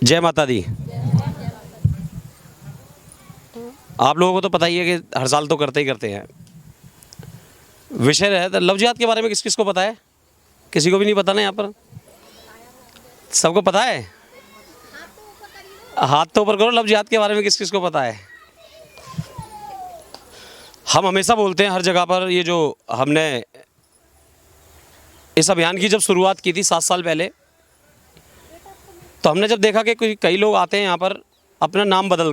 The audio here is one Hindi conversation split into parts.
जय माता दी। आप लोगों को तो पता ही है कि हर साल तो करते ही करते हैं। विषय है तो लव जिहाद के बारे में किस किस को पता है? किसी को भी नहीं पता ना यहाँ पर? सबको पता है? हाथ तो ऊपर करो। लव जिहाद के बारे में किस किस को पता है? हम हमेशा बोलते हैं हर जगह पर, ये जो हमने इस अभियान की जब शुरुआत की थी 7 साल पहले, तो हमने जब देखा कि कई लोग आते हैं यहाँ पर अपना नाम बदल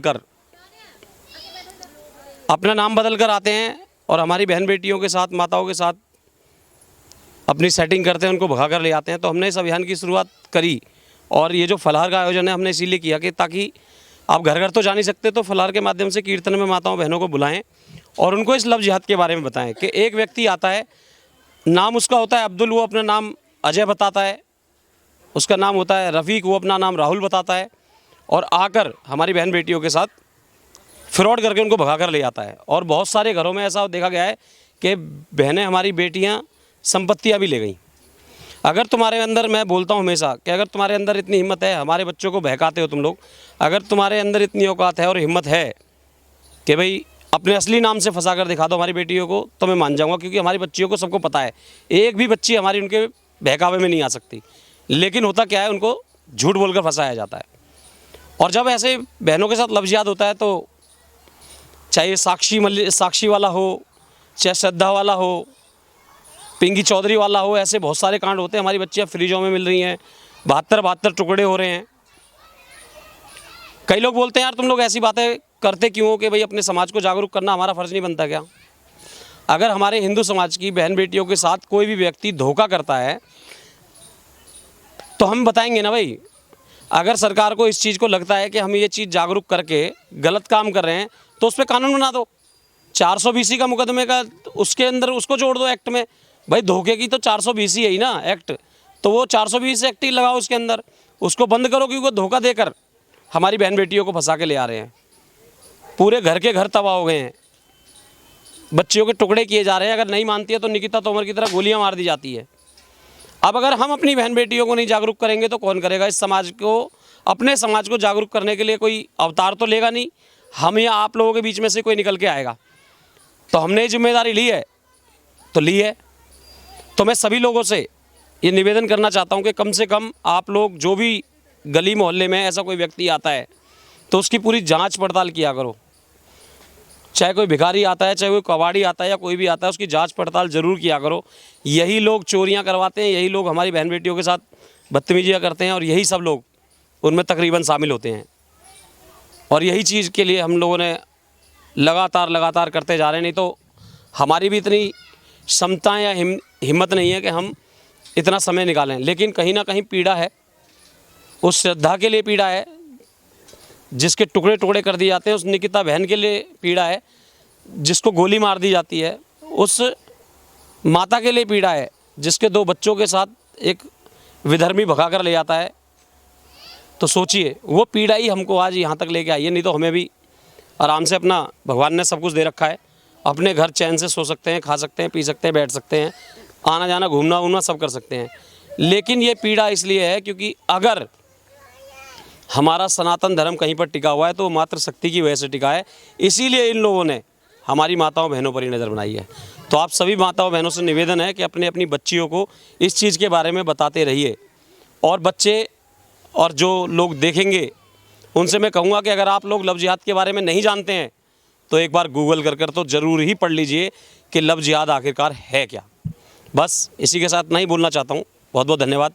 कर आते हैं और हमारी बहन बेटियों के साथ, माताओं के साथ अपनी सेटिंग करते हैं, उनको भगा कर ले आते हैं। तो हमने इस अभियान की शुरुआत करी और ये जो फलाहार का आयोजन है हमने इसीलिए किया कि ताकि आप घर घर तो जा नहीं सकते, तो फलाहार के माध्यम से कीर्तन में माताओं बहनों को बुलाएं और उनको इस लव जिहाद के बारे में बताएं कि एक व्यक्ति आता है, नाम उसका होता है अब्दुल, वो अपना नाम अजय बताता है, उसका नाम होता है रफ़ीक, वो अपना नाम राहुल बताता है, और आकर हमारी बहन बेटियों के साथ फ्रॉड करके उनको भगा कर ले आता है। और बहुत सारे घरों में ऐसा देखा गया है कि बहनें, हमारी बेटियां, संपत्तियां भी ले गई। अगर तुम्हारे अंदर, मैं बोलता हूं हमेशा कि अगर तुम्हारे अंदर इतनी हिम्मत है, हमारे बच्चों को बहकाते हो तुम लोग, अगर तुम्हारे अंदर इतनी औकात है और हिम्मत है कि भाई अपने असली नाम से फंसा कर दिखा दो हमारी बेटियों को, तो मैं मान जाऊँगा, क्योंकि हमारी बच्चियों को सबको पता है, एक भी बच्ची हमारी उनके बहकावे में नहीं आ सकती। लेकिन होता क्या है, उनको झूठ बोलकर फंसाया जाता है। और जब ऐसे बहनों के साथ लव जिहाद होता है, तो चाहे साक्षी वाला हो, चाहे श्रद्धा वाला हो, पिंकी चौधरी वाला हो, ऐसे बहुत सारे कांड होते हैं। हमारी बच्चियां फ्रीजों में मिल रही हैं, 72 टुकड़े हो रहे हैं। कई लोग बोलते हैं यार तुम लोग ऐसी बातें करते क्यों हो कि भाई अपने समाज को जागरूक करना हमारा फ़र्ज़ नहीं बनता क्या? अगर हमारे हिंदू समाज की बहन बेटियों के साथ कोई भी व्यक्ति धोखा करता है तो हम बताएंगे ना भाई। अगर सरकार को इस चीज़ को लगता है कि हम ये चीज़ जागरूक करके गलत काम कर रहे हैं, तो उस पर कानून बना दो। 420 का मुकदमे का उसके अंदर उसको जोड़ दो एक्ट में। भाई धोखे की तो 420 है ही ना एक्ट, तो वो 420 एक्ट ही लगाओ उसके अंदर, उसको बंद करो, क्योंकि वो धोखा देकर हमारी बहन बेटियों को फंसा के ले आ रहे हैं। पूरे घर के घर तबाह हो गए हैं, बच्चियों के टुकड़े किए जा रहे हैं। अगर नहीं मानती है तो निकिता तोमर की तरह गोलियां मार दी जाती है। अब अगर हम अपनी बहन बेटियों को नहीं जागरूक करेंगे तो कौन करेगा? इस समाज को, अपने समाज को जागरूक करने के लिए कोई अवतार तो लेगा नहीं, हम या आप लोगों के बीच में से कोई निकल के आएगा। तो हमने ये जिम्मेदारी ली है तो ली है। तो मैं सभी लोगों से ये निवेदन करना चाहता हूँ कि कम से कम आप लोग, जो भी गली मोहल्ले में ऐसा कोई व्यक्ति आता है तो उसकी पूरी जांच पड़ताल किया करो। चाहे कोई भिखारी आता है, चाहे कोई कबाड़ी आता है, या कोई भी आता है, उसकी जांच पड़ताल ज़रूर किया करो। यही लोग चोरियां करवाते हैं, यही लोग हमारी बहन बेटियों के साथ बदतमीजियां करते हैं, और यही सब लोग उनमें तकरीबन शामिल होते हैं। और यही चीज़ के लिए हम लोगों ने लगातार करते जा रहे हैं। नहीं तो हमारी भी इतनी क्षमता या हिम्मत नहीं है कि हम इतना समय निकालें। लेकिन कहीं ना कहीं पीड़ा है, उस श्रद्धा के लिए पीड़ा है जिसके टुकड़े टुकड़े कर दिए जाते हैं, उस निकिता बहन के लिए पीड़ा है जिसको गोली मार दी जाती है, उस माता के लिए पीड़ा है जिसके 2 बच्चों के साथ एक विधर्मी भगा कर ले जाता है। तो सोचिए, वो पीड़ा ही हमको आज यहाँ तक लेके आई है। नहीं तो हमें भी आराम से, अपना भगवान ने सब कुछ दे रखा है, अपने घर चैन से सो सकते हैं, खा सकते हैं, पी सकते हैं, बैठ सकते हैं, आना जाना, घूमना उमना सब कर सकते हैं। लेकिन ये पीड़ा इसलिए है क्योंकि अगर हमारा सनातन धर्म कहीं पर टिका हुआ है तो मात्र शक्ति की वजह से टिका है। इसीलिए इन लोगों ने हमारी माताओं बहनों पर ही नज़र बनाई है। तो आप सभी माताओं बहनों से निवेदन है कि अपने अपनी बच्चियों को इस चीज़ के बारे में बताते रहिए। और बच्चे और जो लोग देखेंगे उनसे मैं कहूँगा कि अगर आप लोग लव जिहाद के बारे में नहीं जानते हैं तो एक बार गूगल कर तो ज़रूर ही पढ़ लीजिए कि लव जिहाद आखिरकार है क्या। बस इसी के साथ नहीं बोलना चाहता हूँ। बहुत बहुत धन्यवाद।